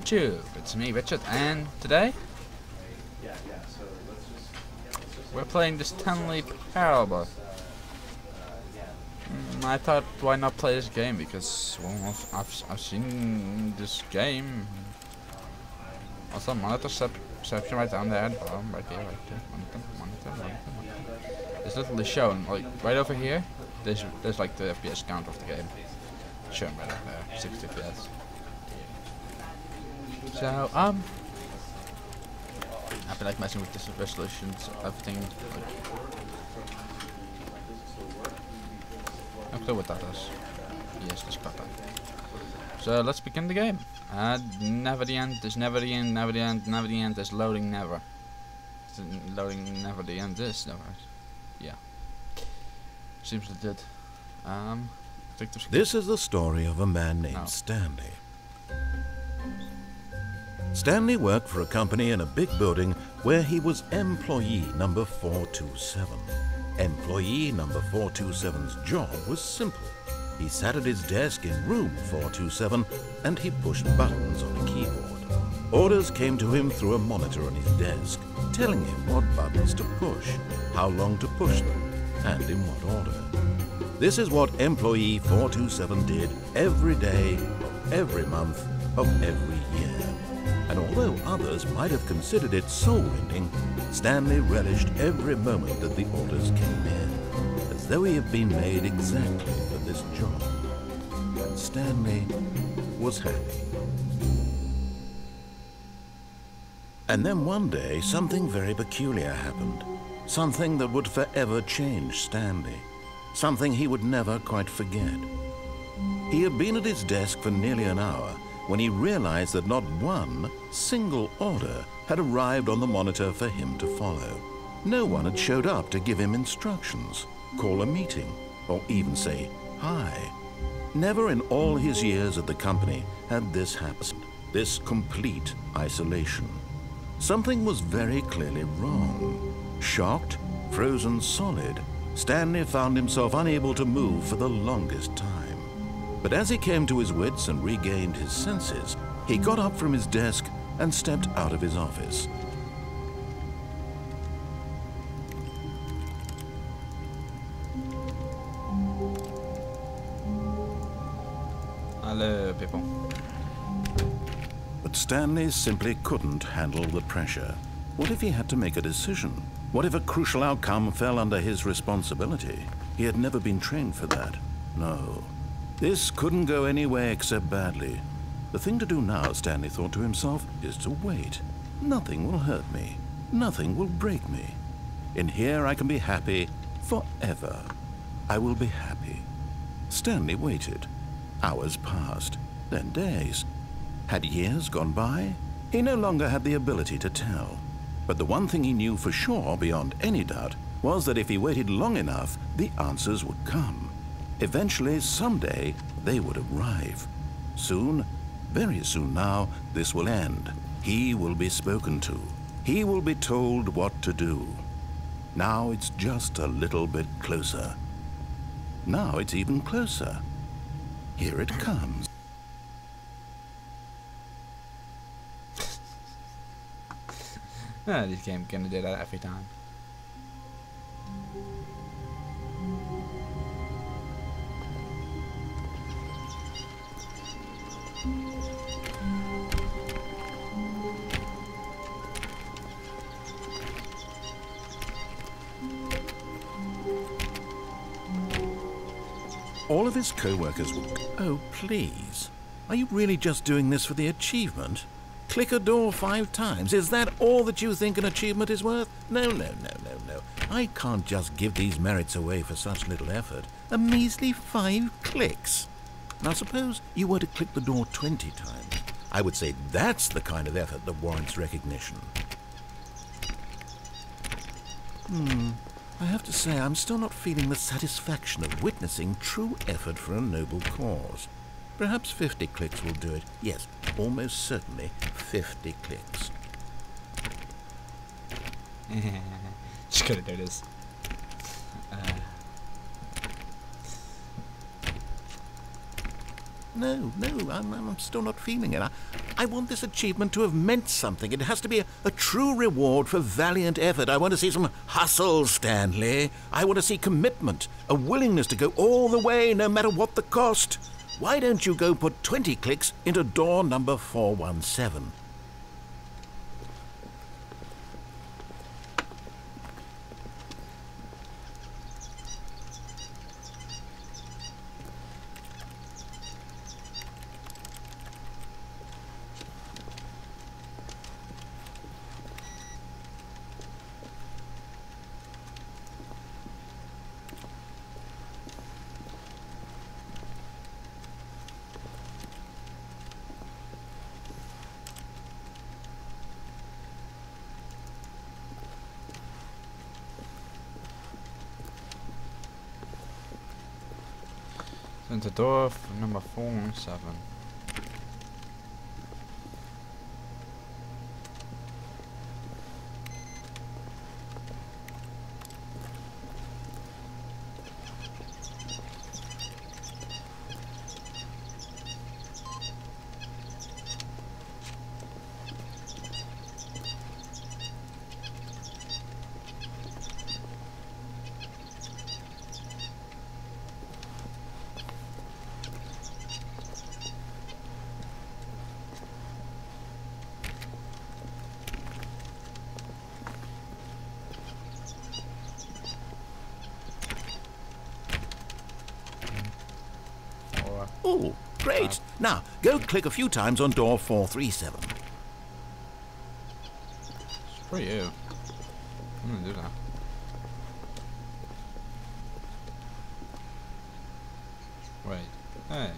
YouTube. It's me, Richard, and today we're playing the Stanley Parable. I thought, why not play this game? Because well, I've seen this game. Also, monitor section right down there, right there. Monitor. It's literally shown, like right over here. There's like the FPS count of the game. Shown right over there, 60 FPS. So I feel like messing with this resolutions, everything. Like, no clue what that is. Yes, this got that. So let's begin the game. Never the end. There's never the end. Never the end. Never the end. There's loading never. Loading never the end is never. Yeah. Seems legit. This is the story of a man named Stanley. Stanley worked for a company in a big building where he was employee number 427. Employee number 427's job was simple. He sat at his desk in room 427 and he pushed buttons on a keyboard. Orders came to him through a monitor on his desk, telling him what buttons to push, how long to push them, and in what order. This is what employee 427 did every day of every month of every year. And although others might have considered it soul-winning, Stanley relished every moment that the orders came in, as though he had been made exactly for this job. And Stanley was happy. And then one day, something very peculiar happened. Something that would forever change Stanley. Something he would never quite forget. He had been at his desk for nearly an hour when he realized that not one single order had arrived on the monitor for him to follow. No one had showed up to give him instructions, call a meeting, or even say hi. Never in all his years at the company had this happened, this complete isolation. Something was very clearly wrong. Shocked, frozen solid, Stanley found himself unable to move for the longest time. But as he came to his wits and regained his senses, he got up from his desk and stepped out of his office. Hello, people. But Stanley simply couldn't handle the pressure. What if he had to make a decision? What if a crucial outcome fell under his responsibility? He had never been trained for that. No. This couldn't go any way except badly. The thing to do now, Stanley thought to himself, is to wait. Nothing will hurt me. Nothing will break me. In here I can be happy forever. I will be happy. Stanley waited. Hours passed, then days. Had years gone by? He no longer had the ability to tell. But the one thing he knew for sure, beyond any doubt, was that if he waited long enough, the answers would come. Eventually, someday, they would arrive. Soon, very soon now, this will end. He will be spoken to. He will be told what to do. Now it's just a little bit closer. Now it's even closer. Here it comes. This game gonna do that every time. All of his co-workers will... Oh, please. Are you really just doing this for the achievement? Click a door 5 times. Is that all that you think an achievement is worth? No. I can't just give these merits away for such little effort. A measly 5 clicks. Now suppose you were to click the door 20 times. I would say that's the kind of effort that warrants recognition. I have to say I'm still not feeling the satisfaction of witnessing true effort for a noble cause. Perhaps 50 clicks will do it. Yes, almost certainly 50 clicks. Just gonna do this. No, I'm still not feeling it. I want this achievement to have meant something. It has to be a true reward for valiant effort. I want to see some hustle, Stanley. I want to see commitment, a willingness to go all the way, no matter what the cost. Why don't you go put 20 clicks into door number 417? Into door number 417. Oh, great. Now, go click a few times on door 437. It's for you. I'm gonna do that. Wait. Hey.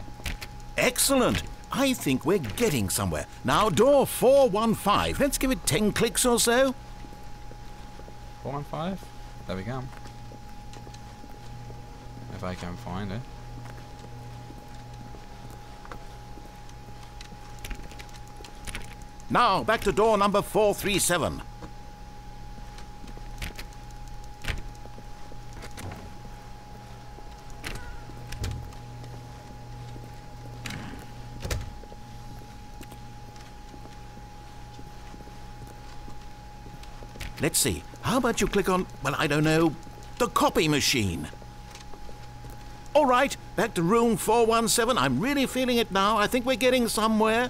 Excellent. I think we're getting somewhere. Now, door 415. Let's give it 10 clicks or so. 415? There we go. If I can find it. Now, back to door number 437. Let's see. How about you click on, well, I don't know, the copy machine? All right, back to room 417. I'm really feeling it now. I think we're getting somewhere.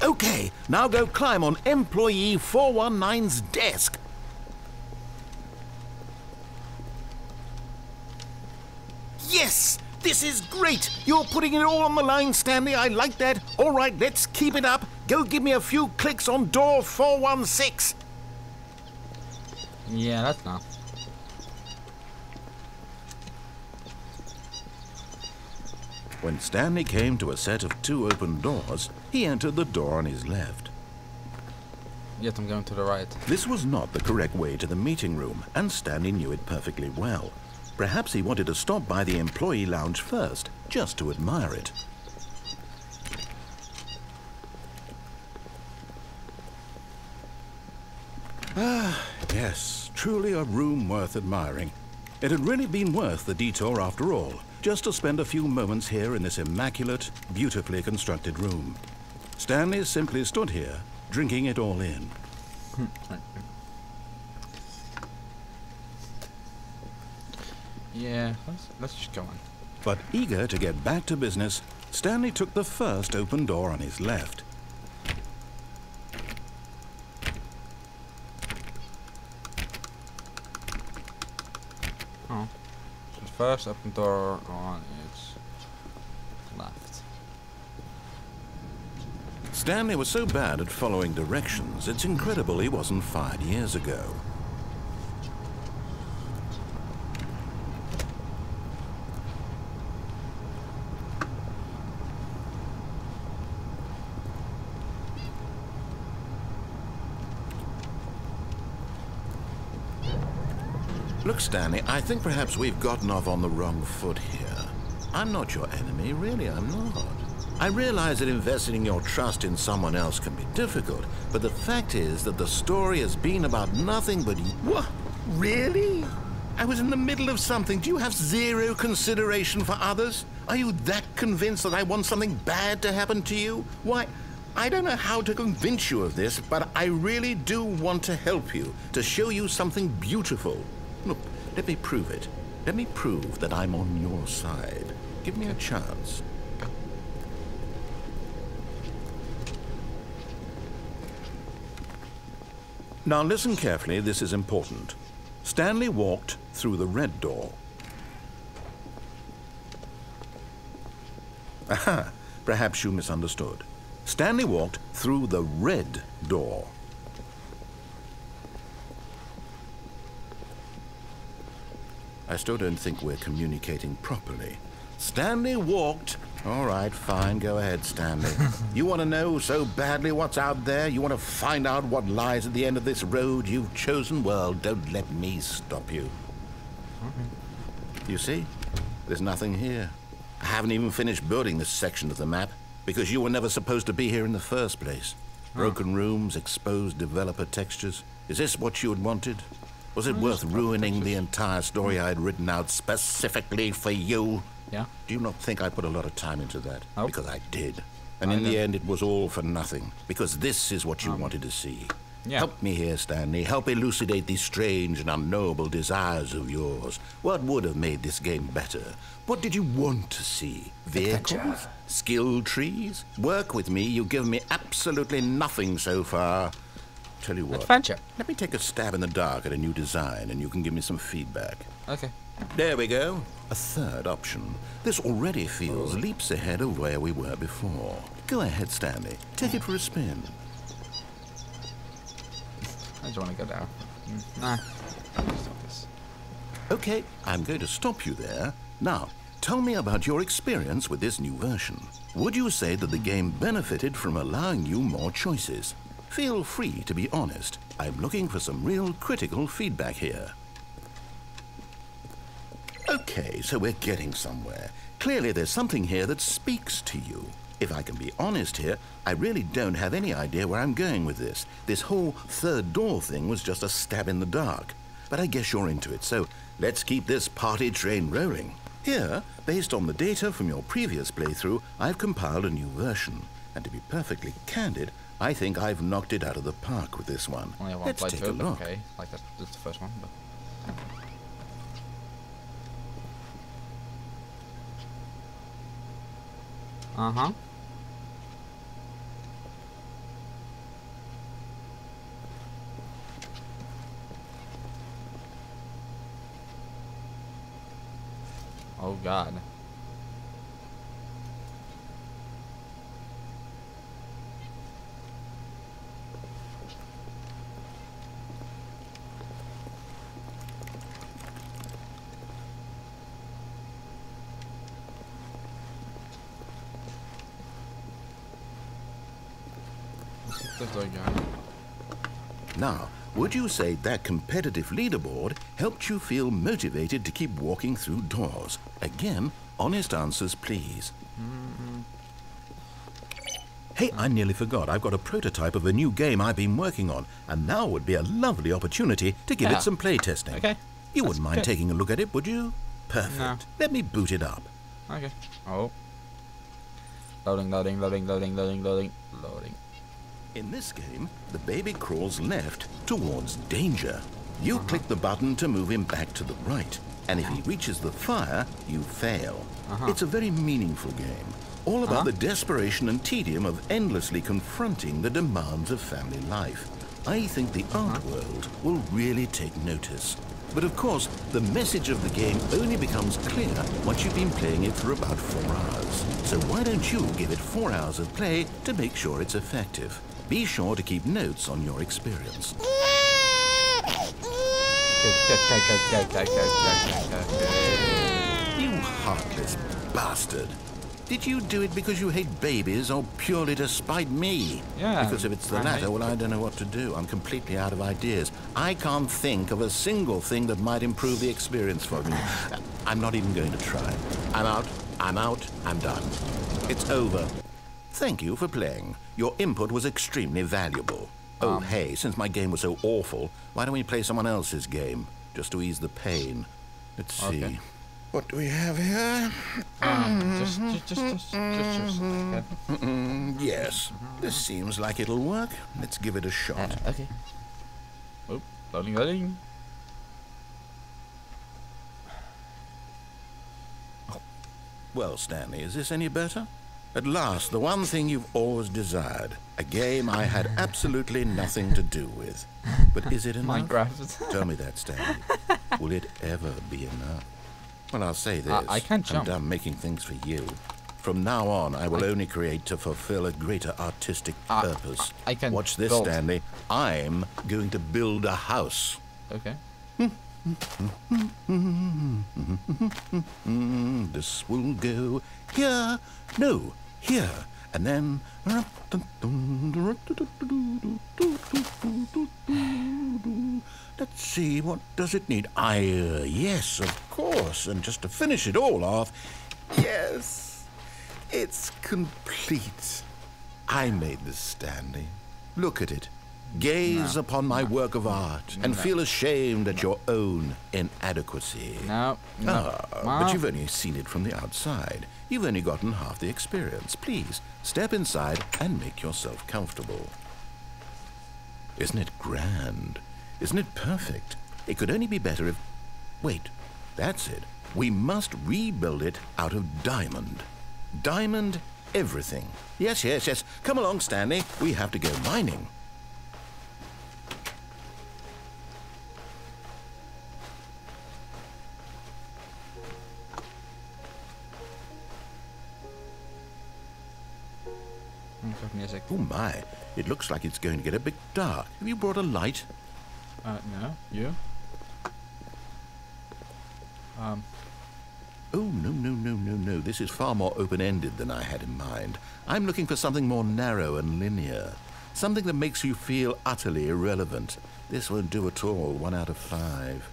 Okay, now go climb on employee 419's desk. Yes! This is great! You're putting it all on the line, Stanley. I like that. All right, let's keep it up. Go give me a few clicks on door 416. Yeah, that's not. When Stanley came to a set of 2 open doors, he entered the door on his left. Yet I'm going to the right. This was not the correct way to the meeting room, and Stanley knew it perfectly well. Perhaps he wanted to stop by the employee lounge first, just to admire it. Ah, yes, truly a room worth admiring. It had really been worth the detour after all, just to spend a few moments here in this immaculate, beautifully constructed room. Stanley simply stood here, drinking it all in. Yeah, let's just go on. But eager to get back to business, Stanley took the first open door on his left. Oh. So the first open door on its left. Stanley was so bad at following directions, it's incredible he wasn't fired years ago. Look, Stanley, I think perhaps we've gotten off on the wrong foot here. I'm not your enemy, really, I'm not. I realize that investing your trust in someone else can be difficult, but the fact is that the story has been about nothing but you. What? Really? I was in the middle of something. Do you have zero consideration for others? Are you that convinced that I want something bad to happen to you? Why, I don't know how to convince you of this, but I really do want to help you, to show you something beautiful. Look, let me prove it. Let me prove that I'm on your side. Give me a chance. Now listen carefully, this is important. Stanley walked through the red door. Aha, perhaps you misunderstood. Stanley walked through the red door. I still don't think we're communicating properly. Stanley walked... All right, fine, go ahead, Stanley. You want to know so badly what's out there? You want to find out what lies at the end of this road you've chosen? Well, don't let me stop you. You see? There's nothing here. I haven't even finished building this section of the map, because you were never supposed to be here in the first place. Broken rooms, exposed developer textures. Is this what you had wanted? Was it worth ruining the entire story I had written out specifically for you? Yeah. Do you not think I put a lot of time into that? Oh. Because I did. And in the end, it was all for nothing. Because this is what you wanted to see. Yeah. Help me here, Stanley. Help elucidate these strange and unknowable desires of yours. What would have made this game better? What did you want to see? Vehicles? Skill trees? Work with me. You've given me absolutely nothing so far. Tell you what. Adventure. Let me take a stab in the dark at a new design, and you can give me some feedback. Okay. There we go. A third option. This already feels leaps ahead of where we were before. Go ahead, Stanley. Take it for a spin. I just want to go down. Nah. Stop this. Okay, I'm going to stop you there. Now, tell me about your experience with this new version. Would you say that the game benefited from allowing you more choices? Feel free to be honest. I'm looking for some real critical feedback here. Okay, so we're getting somewhere. Clearly there's something here that speaks to you. If I can be honest here, I really don't have any idea where I'm going with this. This whole third door thing was just a stab in the dark. But I guess you're into it, so let's keep this party train rolling. Here, based on the data from your previous playthrough, I've compiled a new version. And to be perfectly candid, I think I've knocked it out of the park with this one. Only have one Let's take a playthrough, but look. okay. Like that's the first one, but... Uh-huh. Oh God. Now, would you say that competitive leaderboard helped you feel motivated to keep walking through doors? Again, honest answers, please. Hey, I nearly forgot. I've got a prototype of a new game I've been working on, and now would be a lovely opportunity to give it some play testing. Okay. You wouldn't mind good. taking a look at it, would you? Perfect. No. Let me boot it up. Okay. Oh. Loading, loading, loading, loading, loading, loading, loading. In this game, the baby crawls left towards danger. You click the button to move him back to the right, and if he reaches the fire, you fail. It's a very meaningful game, all about the desperation and tedium of endlessly confronting the demands of family life. I think the art world will really take notice. But of course, the message of the game only becomes clear once you've been playing it for about 4 hours. So why don't you give it 4 hours of play to make sure it's effective? Be sure to keep notes on your experience. You heartless bastard. Did you do it because you hate babies or purely to spite me? Yeah. Because if it's the latter, well, I don't know what to do. I'm completely out of ideas. I can't think of a single thing that might improve the experience for me. I'm not even going to try. I'm out. I'm out. I'm done. It's over. Thank you for playing. Your input was extremely valuable. Oh, hey, since my game was so awful, why don't we play someone else's game? just to ease the pain. Let's see. Okay. What do we have here? Just Yes, this seems like it'll work. Let's give it a shot. okay. Oh, loading. Well, Stanley, is this any better? At last, the one thing you've always desired. A game I had absolutely nothing to do with. But is it enough? Minecraft. Tell me that, Stanley. Will it ever be enough? Well, I'll say this. I can't jump. I'm done making things for you. From now on, I will only create to fulfill a greater artistic purpose. I can Watch this, build. Stanley. I'm going to build a house. Okay. This will go here. No, here. And then... Let's see, what does it need? Yes, of course. And just to finish it all off... Yes, it's complete. I made this, Stanley. Look at it. Gaze upon my work of art and feel ashamed at your own inadequacy. No. But you've only seen it from the outside. You've only gotten half the experience. Please, step inside and make yourself comfortable. Isn't it grand? Isn't it perfect? It could only be better if... Wait, that's it. We must rebuild it out of diamond. Diamond everything. Yes. Come along, Stanley. We have to go mining. Music. Oh my, it looks like it's going to get a bit dark. Have you brought a light? No. You? Oh, no. This is far more open-ended than I had in mind. I'm looking for something more narrow and linear. Something that makes you feel utterly irrelevant. This won't do at all. 1 out of 5.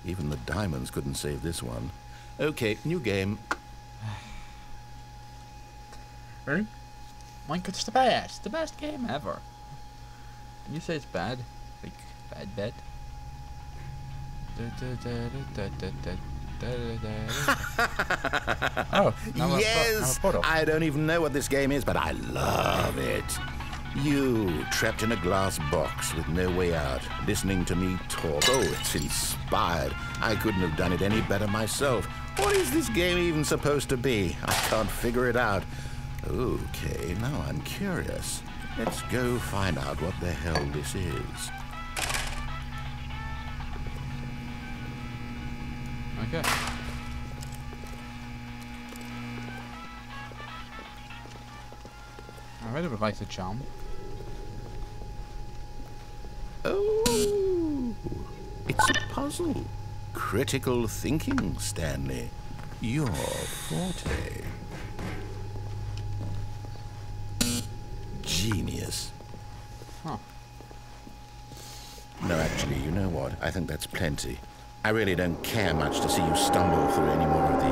Even the diamonds couldn't save this one. Okay, new game. Ready? Minecraft's the best game ever. And you say it's bad? Like, bad? Oh, Yes! I don't even know what this game is, but I love it. You, trapped in a glass box with no way out, listening to me talk. Oh, it's inspired. I couldn't have done it any better myself. What is this game even supposed to be? I can't figure it out. Okay, now I'm curious. Let's go find out what the hell this is. Okay. I really would like to jump. Oh, it's a puzzle. Critical thinking, Stanley. Your forte. Genius. Huh. No, actually, you know what? I think that's plenty. I really don't care much to see you stumble through any more of the...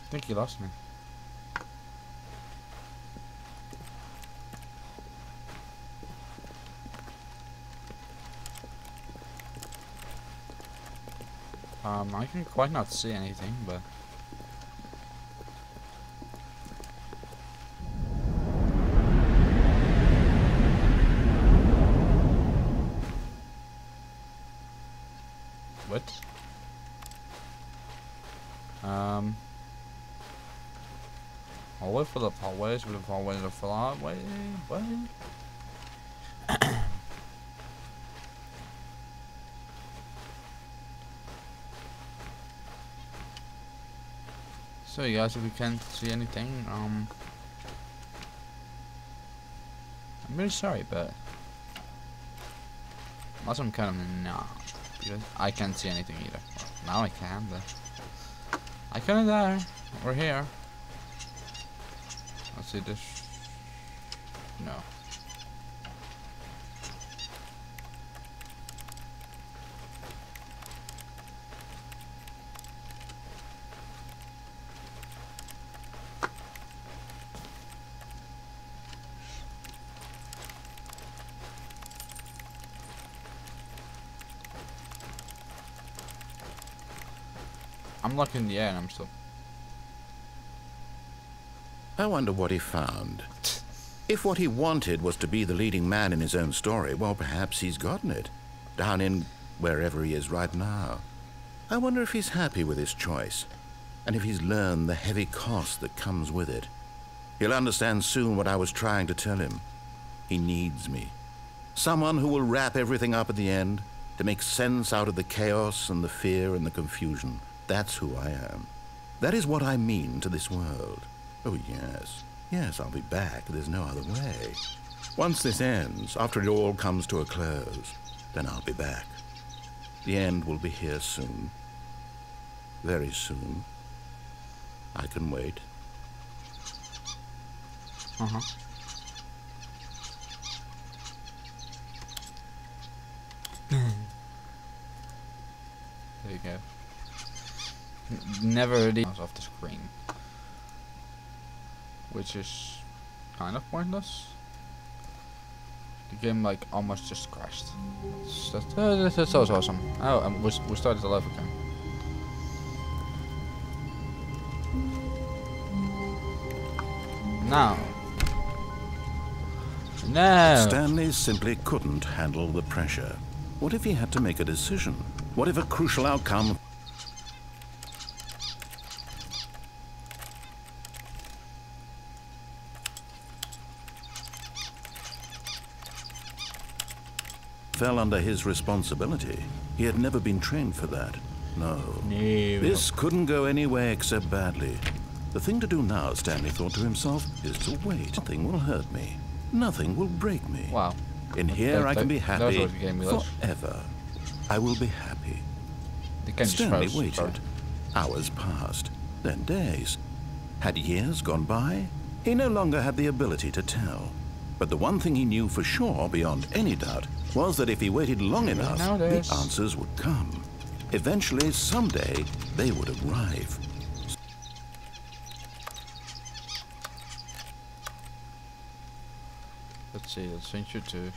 I think you lost me. I can quite not see anything, but... What? Hallway full of hallways with hallways of hallway. What? So you guys, if you can't see anything, I'm really sorry, but also I'm kind of nah, because I can't see anything either. Well, now I can, but I couldn't there. We're here. Let's see this. No. I'm like in the air and I'm still. I wonder what he found. If what he wanted was to be the leading man in his own story, well, perhaps he's gotten it. Down in wherever he is right now. I wonder if he's happy with his choice, and if he's learned the heavy cost that comes with it. He'll understand soon what I was trying to tell him. He needs me. Someone who will wrap everything up at the end, to make sense out of the chaos and the fear and the confusion. That's who I am. That is what I mean to this world. Oh, yes. Yes, I'll be back. There's no other way. Once this ends, after it all comes to a close, then I'll be back. The end will be here soon. Very soon. I can wait. Uh-huh. There you go. Never really off the screen. Which is kind of pointless. The game like almost just crashed. That's so awesome. Oh, and we started the live again. Now. No. Stanley simply couldn't handle the pressure. What if he had to make a decision? What if a crucial outcome fell under his responsibility? He had never been trained for that. No. This couldn't go any way except badly. The thing to do now, Stanley thought to himself, is to wait. Nothing will hurt me. Nothing will break me. Wow. In here I can be happy forever. I will be happy. Stanley waited. Hours passed, then days. Had years gone by? He no longer had the ability to tell. But the one thing he knew for sure, beyond any doubt, was that if he waited long enough, the answers would come. Eventually, someday, they would arrive. Let's see, let's change it to...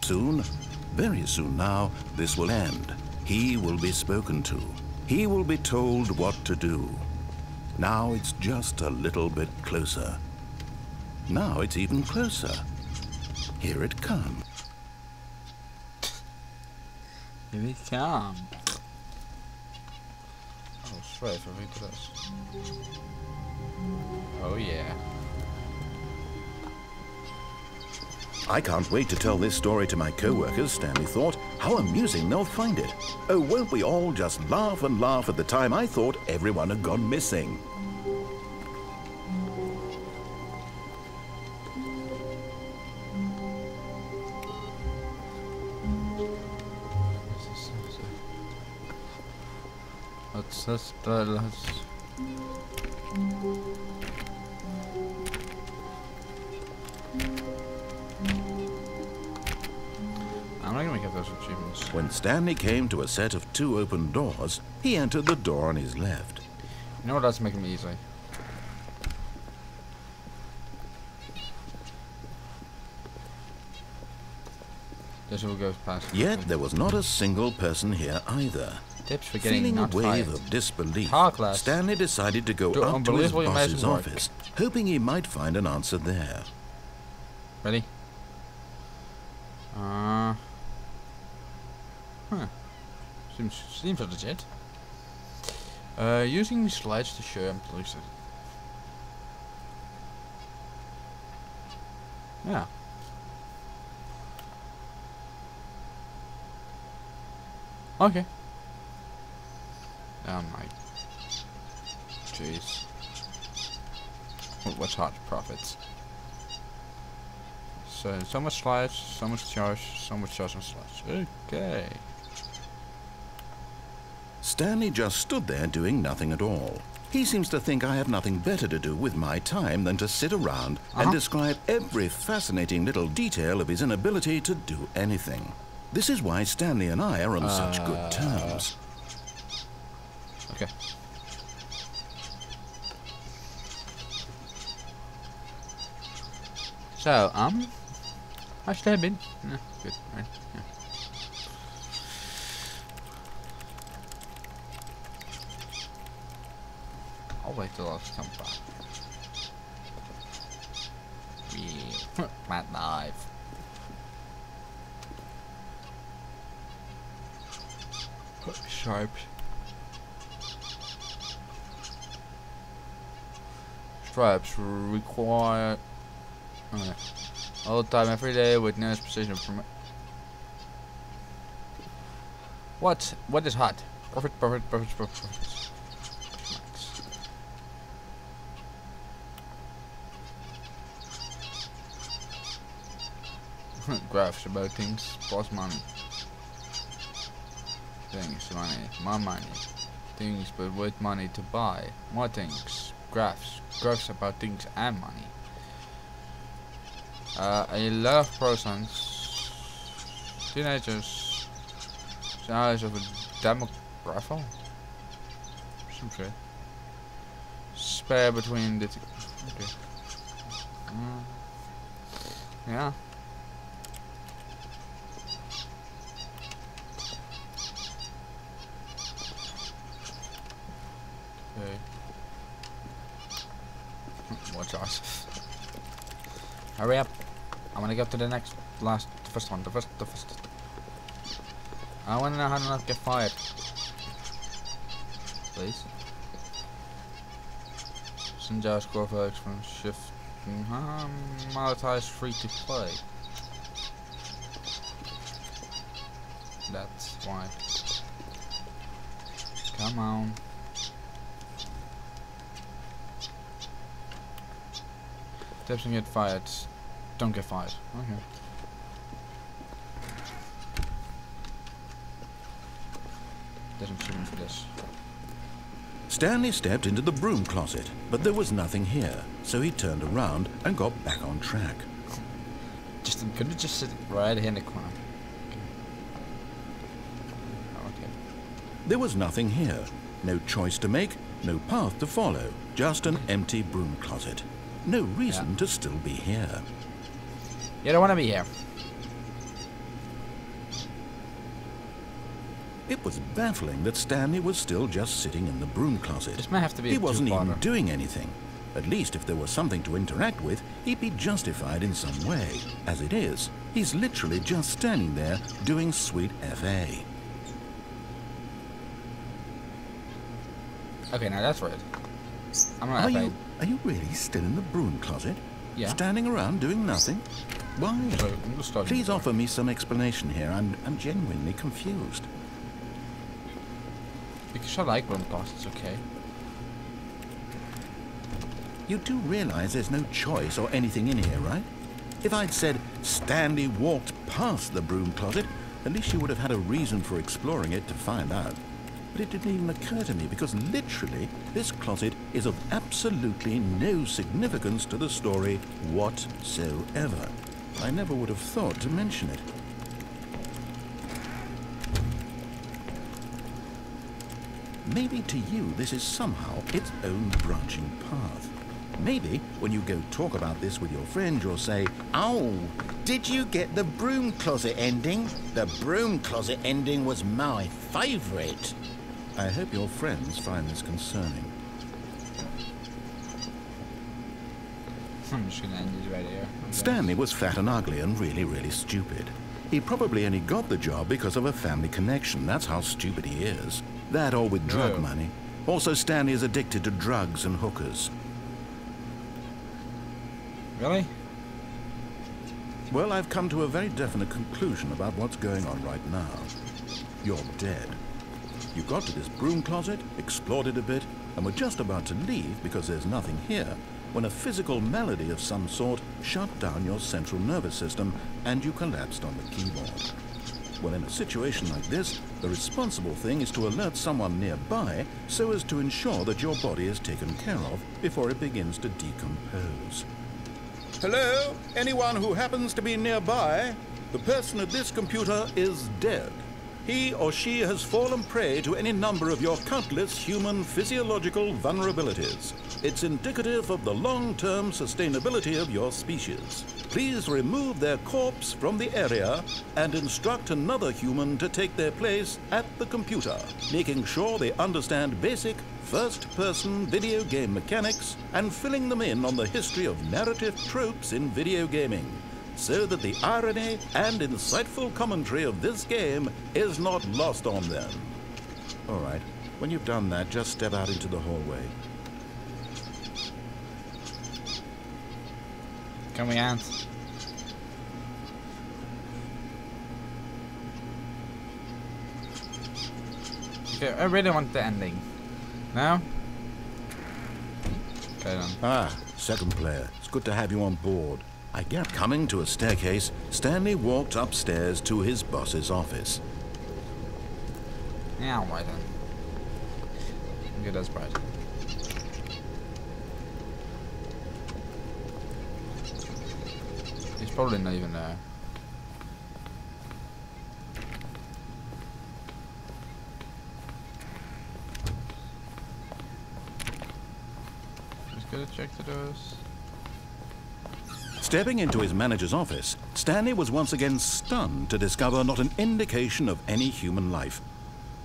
Soon, very soon now, this will end. He will be spoken to. He will be told what to do. Now it's just a little bit closer. Now it's even closer. Here it comes. Here it comes. Oh, straight for me to this. Oh yeah. I can't wait to tell this story to my co-workers, Stanley thought. How amusing they'll find it. Oh, won't we all just laugh and laugh at the time I thought everyone had gone missing. Let's I'm not gonna get those achievements. When Stanley came to a set of 2 open doors, he entered the door on his left. You know what, that's making me easy. This will go past. Yet there was not a single person here either. Tips for getting Feeling a not wave fired. of disbelief, Class. Stanley decided to go Do up to his unbelievably boss's amazing work. office, hoping he might find an answer there. Ready? Huh. Seems legit. Using slides to show employees. Yeah. Okay. Oh my. Jeez. What's hard profits? So much slides, so much charge and slides. Okay. Stanley just stood there doing nothing at all. He seems to think I have nothing better to do with my time than to sit around and describe every fascinating little detail of his inability to do anything. This is why Stanley and I are on such good terms. Okay. So, I should have been. Yeah, good, right? Yeah. I'll wait till I come back. Yeah. Mad knife. Sharp. Stripes require all the time, every day, with no precision from. What? What is hot? Perfect. Graphs about things plus money. Things, money, more money. Things, but with money to buy more things. Graphs about things and money. A lot of persons, teenagers, size of a demographic. Some shit. Spare between the. Okay. Yeah. Okay. Watch out. Hurry up. I want to get to the first one. The first. I want to know how to not get fired. Please. Sinjar score for from shift. Monetize free to play. That's why. Come on. Tips and get fired. Don't get fired. Okay. Doesn't suit me for this. Stanley stepped into the broom closet, but there was nothing here, so he turned around and got back on track. Could we just sit right here in the corner? Okay. There was nothing here. No choice to make, no path to follow, just an empty broom closet. No reason to still be here. You don't want to be here. It was baffling that Stanley was still just sitting in the broom closet. This may have to be. He wasn't even doing anything. At least if there was something to interact with, he'd be justified in some way. As it is, he's literally just standing there doing sweet FA. Okay, now that's weird. I'm not FA. Are you really still in the broom closet? Yeah. Standing around doing nothing? Why? So, Please offer me some explanation here. I'm genuinely confused. Because I like broom closets, okay. You do realize there's no choice or anything in here, right? If I'd said Stanley walked past the broom closet, at least you would have had a reason for exploring it to find out. But it didn't even occur to me because literally this closet is of absolutely no significance to the story whatsoever. I never would have thought to mention it. Maybe to you this is somehow its own branching path. Maybe when you go talk about this with your friend, you'll say, "Oh, did you get the broom closet ending? The broom closet ending was my favorite." I hope your friends find this concerning. I'm just gonna end this right here. Okay. Stanley was fat and ugly and really stupid. He probably only got the job because of a family connection. That's how stupid he is. That or with drug money. Also, Stanley is addicted to drugs and hookers. Really? Well, I've come to a very definite conclusion about what's going on right now. You're dead. You got to this broom closet, explored it a bit, and were just about to leave because there's nothing here, when a physical malady of some sort shut down your central nervous system and you collapsed on the keyboard. Well, in a situation like this, the responsible thing is to alert someone nearby so as to ensure that your body is taken care of before it begins to decompose. Hello? Anyone who happens to be nearby? The person at this computer is dead. He or she has fallen prey to any number of your countless human physiological vulnerabilities. It's indicative of the long-term sustainability of your species. Please remove their corpse from the area and instruct another human to take their place at the computer, making sure they understand basic first-person video game mechanics and filling them in on the history of narrative tropes in video gaming, so that the irony and insightful commentary of this game is not lost on them. All right, when you've done that, just step out into the hallway. Can we answer? Okay, I really want the ending. Now? Okay then. Ah, second player. It's good to have you on board. I get coming to a staircase, Stanley walked upstairs to his boss's office. Yeah, why then? Get that sprite. He's probably not even there. Just gotta check the doors. Stepping into his manager's office, Stanley was once again stunned to discover not an indication of any human life.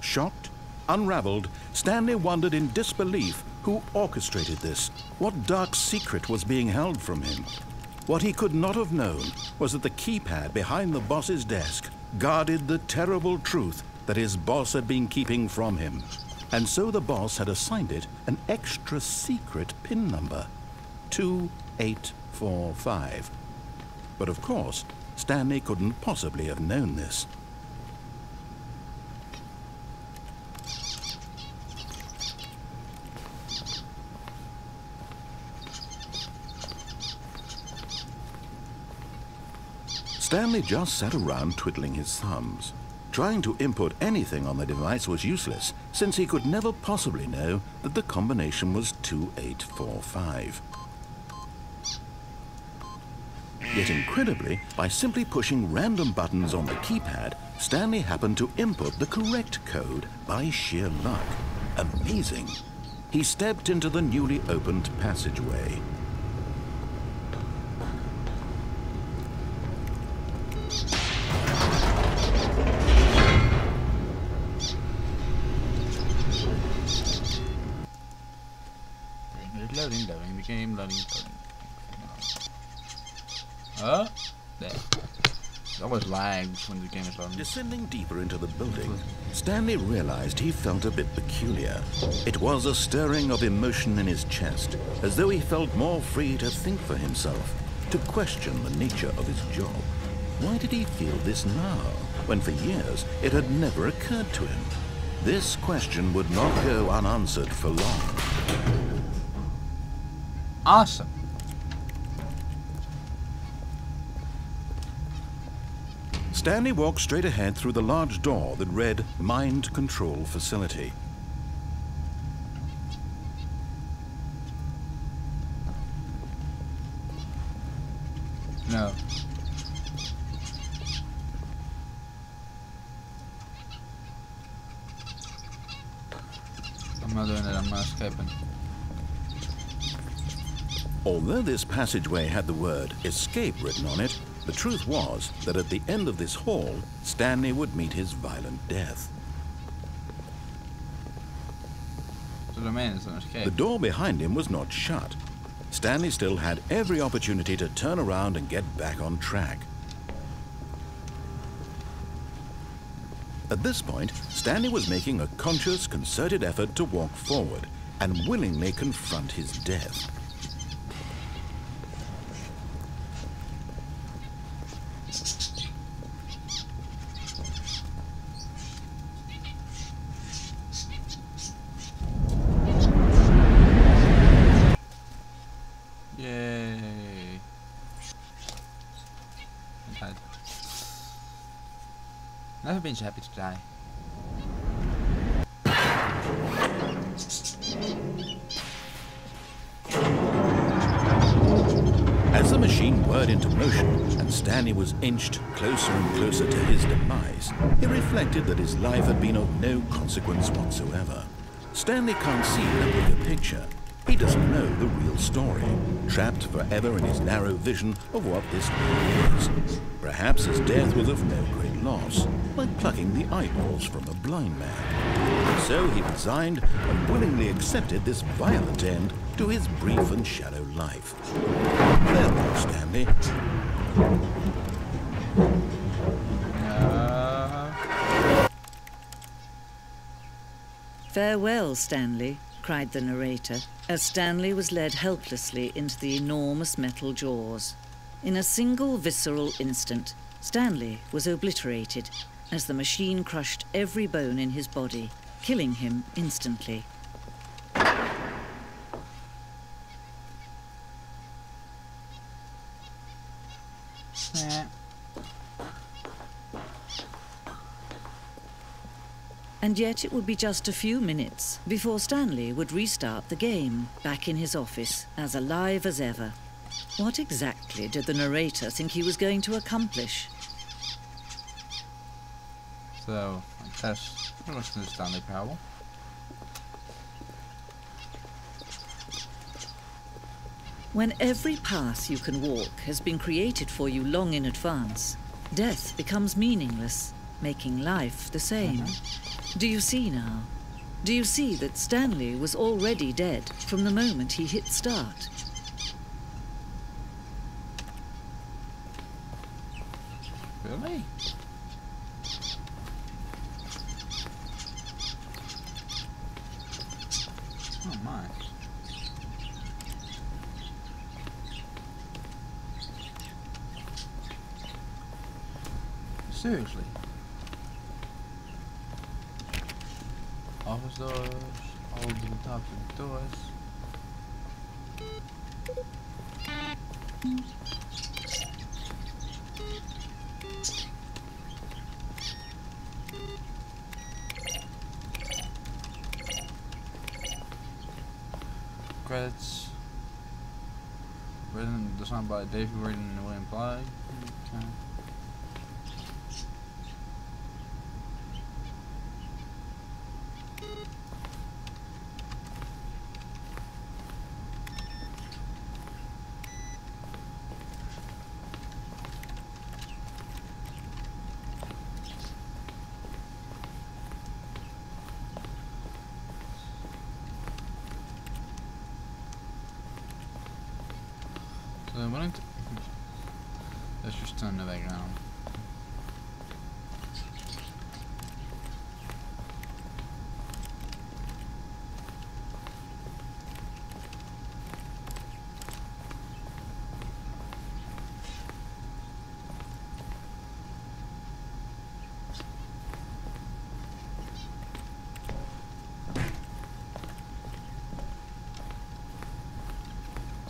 Shocked, unraveled, Stanley wondered in disbelief who orchestrated this, what dark secret was being held from him. What he could not have known was that the keypad behind the boss's desk guarded the terrible truth that his boss had been keeping from him. And so the boss had assigned it an extra secret PIN number, 2845. But of course, Stanley couldn't possibly have known this. Stanley just sat around twiddling his thumbs. Trying to input anything on the device was useless, since he could never possibly know that the combination was 2845. Yet incredibly, by simply pushing random buttons on the keypad, Stanley happened to input the correct code by sheer luck. Amazing! He stepped into the newly opened passageway. Loading, the game, loading. Oh, there. It always lags when the game is loading. Descending deeper into the building, Stanley realized he felt a bit peculiar. It was a stirring of emotion in his chest, as though he felt more free to think for himself, to question the nature of his job. Why did he feel this now, when for years it had never occurred to him? This question would not go unanswered for long. Awesome. Stanley walked straight ahead through the large door that read Mind Control Facility. No. I'm not doing it, I'm not escaping. Although this passageway had the word escape written on it, the truth was that at the end of this hall, Stanley would meet his violent death. So the man is an escape. The door behind him was not shut. Stanley still had every opportunity to turn around and get back on track. At this point, Stanley was making a conscious, concerted effort to walk forward and willingly confront his death. Never been so happy to die. As the machine whirred into motion and Stanley was inched closer and closer to his demise, he reflected that his life had been of no consequence whatsoever. Stanley can't see the bigger picture. He doesn't know the real story, trapped forever in his narrow vision of what this world is. Perhaps his death was of no great loss, like plucking the eyeballs from a blind man. So he resigned and willingly accepted this violent end to his brief and shallow life. Farewell, Stanley. Farewell, Stanley, cried the narrator, as Stanley was led helplessly into the enormous metal jaws. In a single visceral instant, Stanley was obliterated as the machine crushed every bone in his body, killing him instantly. And yet it would be just a few minutes before Stanley would restart the game, back in his office, as alive as ever. What exactly did the narrator think he was going to accomplish? So, I guess we're listening to Stanley Parable. When every path you can walk has been created for you long in advance, death becomes meaningless, making life the same. Do you see now? Do you see that Stanley was already dead from the moment he hit start? Really? Oh my. Seriously? Office doors, all the tops of the doors. Credits. Written, designed by David Written and William Bly. Okay. So I'm willing to... Let's just turn the background.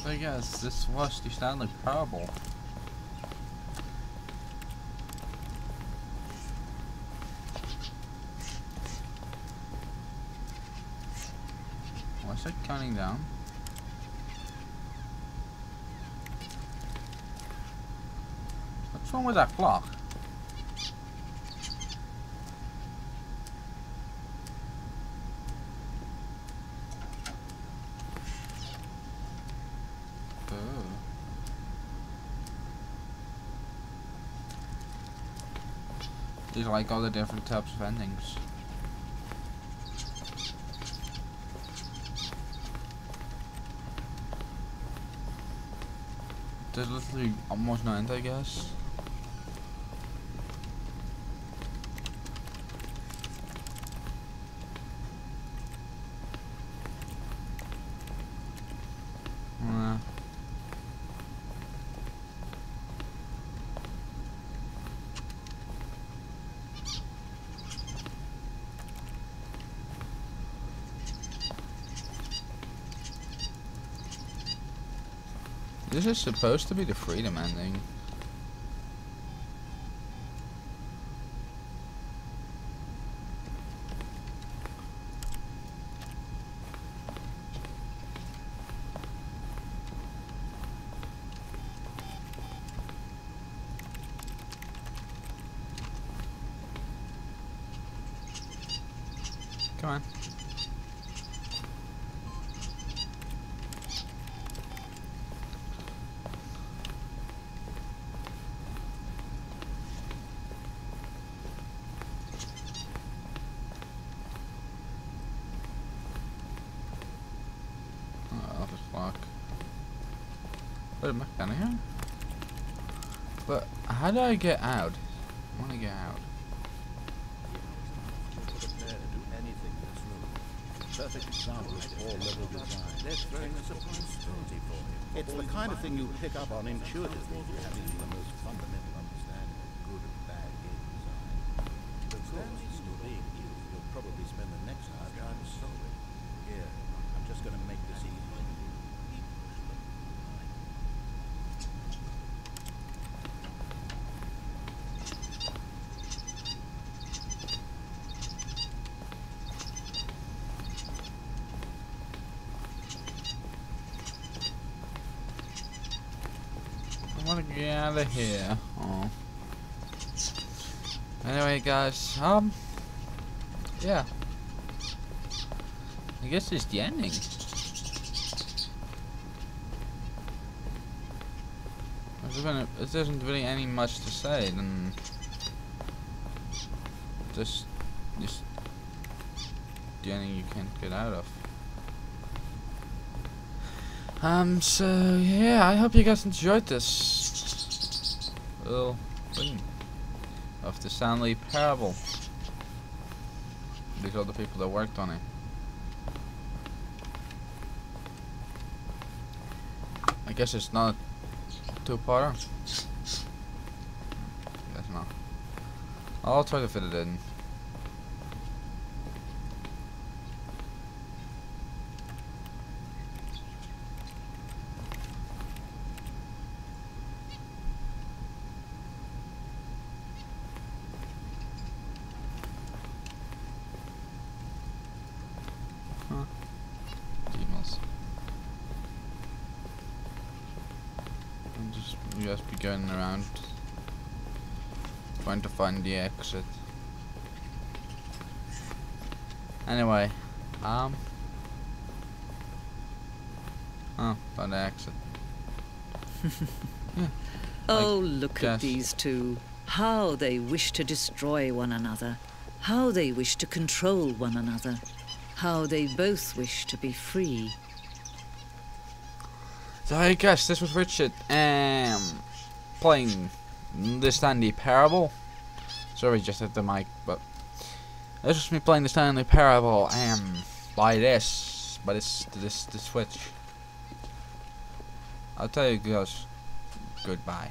So yes, this was the Stanley Parable. What's it counting down? What's wrong with that clock? These are like all the different types of endings. There's literally almost no end, I guess. This is supposed to be the freedom ending. Come on. Office lock. Wait, am I down here? But how do I get out? I want to get out. Perfect example of all-level design. That's very surprising for him. It's the kind of thing you pick up on intuitively, having the most fundamental understanding of good and bad game design. But of course, still being you, you'll probably spend the next hour trying to solve it. Here, I'm just going to make this easy. I want to get out of here. Oh. Anyway, guys, yeah. I guess it's the ending. It isn't really any much to say than just the ending you can't get out of. So yeah, I hope you guys enjoyed this little thing of the Stanley Parable. These are the people that worked on it. I guess it's not two-parter. Guess not. I'll try to fit it in. Emails. You just be going around trying to find the exit. Anyway, found the exit. Yeah. Oh, look at these two. How they wish to destroy one another. How they wish to control one another. How they both wish to be free. So I guess this was Richard playing the Stanley Parable. Sorry, just at the mic, but this was me playing the Stanley Parable by this Switch. I'll tell you guys goodbye.